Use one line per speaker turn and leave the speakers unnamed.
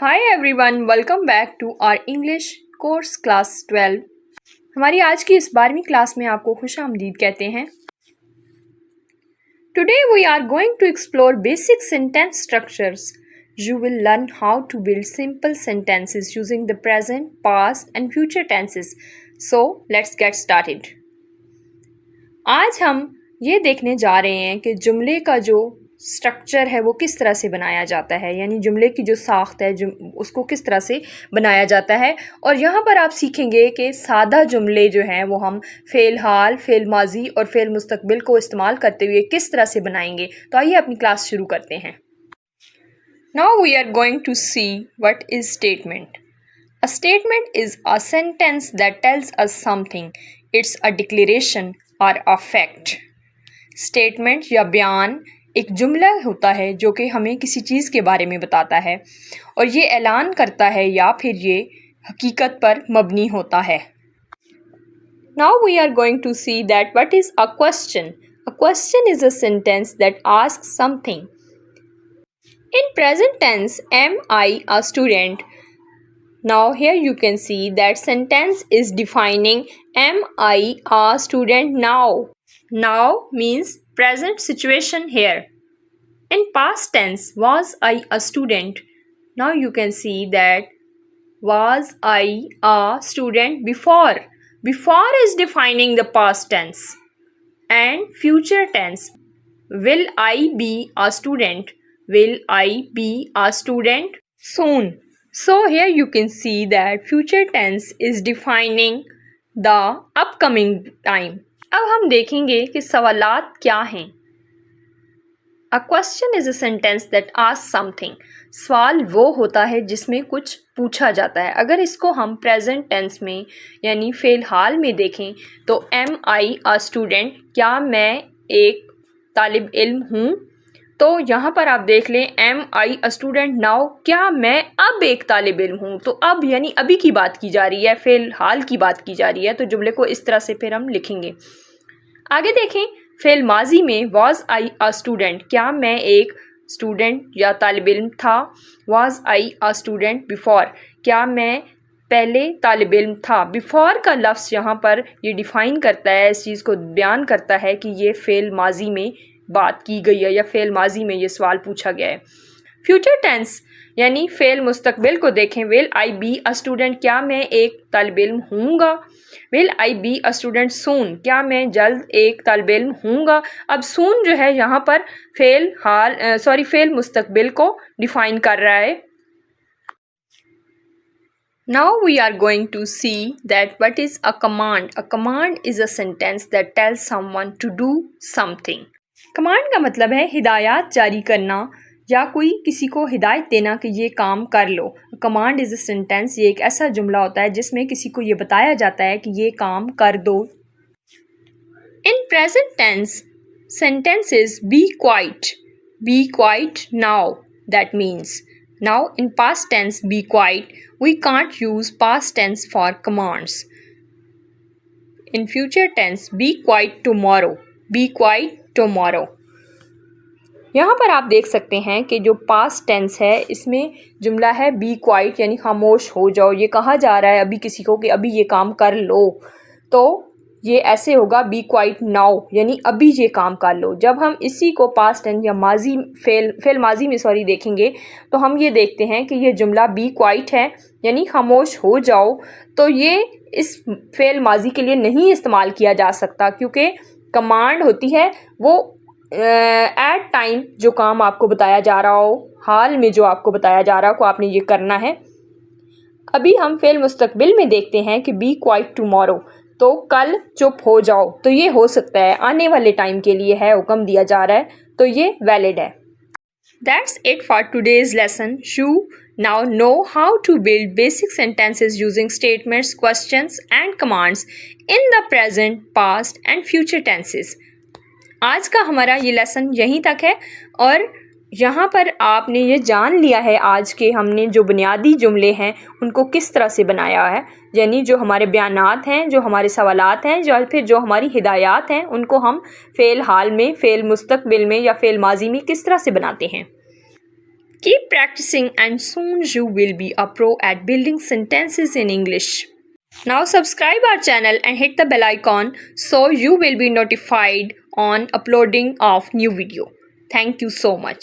Hi everyone, welcome back to our English course class 12. हमारी आज की इस 12वीं क्लास में आपको खुशामदीद कहते हैं. Today we are going to explore basic sentence structures. You will learn how to build simple sentences using the present, past and future tenses. So let's get started. आज हम ये देखने जा रहे हैं कि जुमले का जो स्ट्रक्चर है वो किस तरह से बनाया जाता है, यानी जुमले की जो साख्त है उसको किस तरह से बनाया जाता है. और यहाँ पर आप सीखेंगे कि सादा जुमले जो हैं वो हम फ़ेल हाल, फ़ेल माजी और फ़ेल मुस्तकबिल को इस्तेमाल करते हुए किस तरह से बनाएंगे. तो आइए अपनी क्लास शुरू करते हैं. Now we are going to see what is statement. A statement is a sentence that tells us something. It's a declaration or a fact. Statement या बयान एक जुमला होता है जो कि हमें किसी चीज़ के बारे में बताता है और ये ऐलान करता है या फिर ये हकीकत पर मबनी होता है. Now we are going to see that what is a question. A question is a sentence that asks something. In present tense, am I a student? Now here you can see that sentence is defining am I a student now. Now means present situation here. In past tense, was I a student? Now you can see that was I a student before. Before is defining the past tense. And future tense, will I be a student? Will I be a student soon? So here you can see that future tense is defining the upcoming time. अब हम देखेंगे कि सवालात क्या हैं. A question is a sentence that asks something. सवाल वो होता है जिसमें कुछ पूछा जाता है. अगर इसको हम प्रेजेंट टेंस में यानी फ़ेल हाल में देखें तो एम आई अ स्टूडेंट, क्या मैं एक तालिब इल्म हूँ. तो यहाँ पर आप देख लें am I a student now, क्या मैं अब एक तालिब इल्म हूँ. तो अब यानी अभी की बात की जा रही है, फ़ेल हाल की बात की जा रही है. तो जुमले को इस तरह से फिर हम लिखेंगे. आगे देखें फ़ेल माजी में वॉज आई अ स्टूडेंट, क्या मैं एक स्टूडेंट या तालिब इल्म था. Was I a student before, क्या मैं पहले तालिब इल्म था. बिफोर का लफ्ज़ यहाँ पर ये डिफ़ाइन करता है, इस चीज़ को बयान करता है कि ये फ़ेल माजी में बात की गई है या फ़ेल माजी में ये सवाल पूछा गया है. फ्यूचर टेंस यानी फ़ेल मुस्तकबिल को देखें. Will I be a student, क्या मैं एक तालिब इल्म हूँगा. Will I be a student soon, क्या मैं जल्द एक तालिब इल्म हूँगा. अब सून जो है यहाँ पर फ़ेल मुस्तकबिल को डिफ़ाइन कर रहा है. Now we are going to see that what is a command. A command is a sentence that tells someone to do something. Command का मतलब है हिदायत जारी करना या कोई किसी को हिदायत देना कि ये काम कर लो. कमांड इज़ अ सेंटेंस, ये एक ऐसा जुमला होता है जिसमें किसी को ये बताया जाता है कि ये काम कर दो. In present tense sentences be quiet now. That means now. In past tense be quiet, we can't use past tense for commands. In future tense be quiet tomorrow. Be quiet tomorrow. यहाँ पर आप देख सकते हैं कि जो past tense है इसमें जुमला है बी क्वाइट यानी खामोश हो जाओ. ये कहा जा रहा है अभी किसी को कि अभी ये काम कर लो. तो ये ऐसे होगा बी क्वाइट नाउ यानी अभी ये काम कर लो. जब हम इसी को पास्ट टेंस या माजी फ़ेल माजी में देखेंगे तो हम ये देखते हैं कि ये जुमला बी क्वाइट है यानी खामोश हो जाओ. तो ये इस फ़ेल माजी के लिए नहीं इस्तेमाल किया जा सकता क्योंकि कमांड होती है वो एट टाइम जो काम आपको बताया जा रहा हो, हाल में जो आपको बताया जा रहा हो को आपने ये करना है. अभी हम फ़ेल मुस्तकबिल में देखते हैं कि बी क्वाइट टुमारो, तो कल चुप हो जाओ. तो ये हो सकता है आने वाले टाइम के लिए है, हुक्म दिया जा रहा है, तो ये वैलिड है. That's it for today's lesson. You now know how to build basic sentences using statements, questions and commands in the present, past and future tenses. आज का हमारा ये लेसन यहीं तक है और यहाँ पर आपने ये जान लिया है आज के हमने जो बुनियादी जुमले हैं उनको किस तरह से बनाया है, यानी जो हमारे बयानात हैं, जो हमारे सवालात हैं, जो हमारी हिदायत हैं, उनको हम फ़ेल हाल में, फ़ेल मुस्तकबिल में या फ़ेल माजी में किस तरह से बनाते हैं. Keep practicing and soon you will be a pro at building sentences in English. Now subscribe our channel and hit the bell icon so you will be notified on uploading of new video. Thank you so much.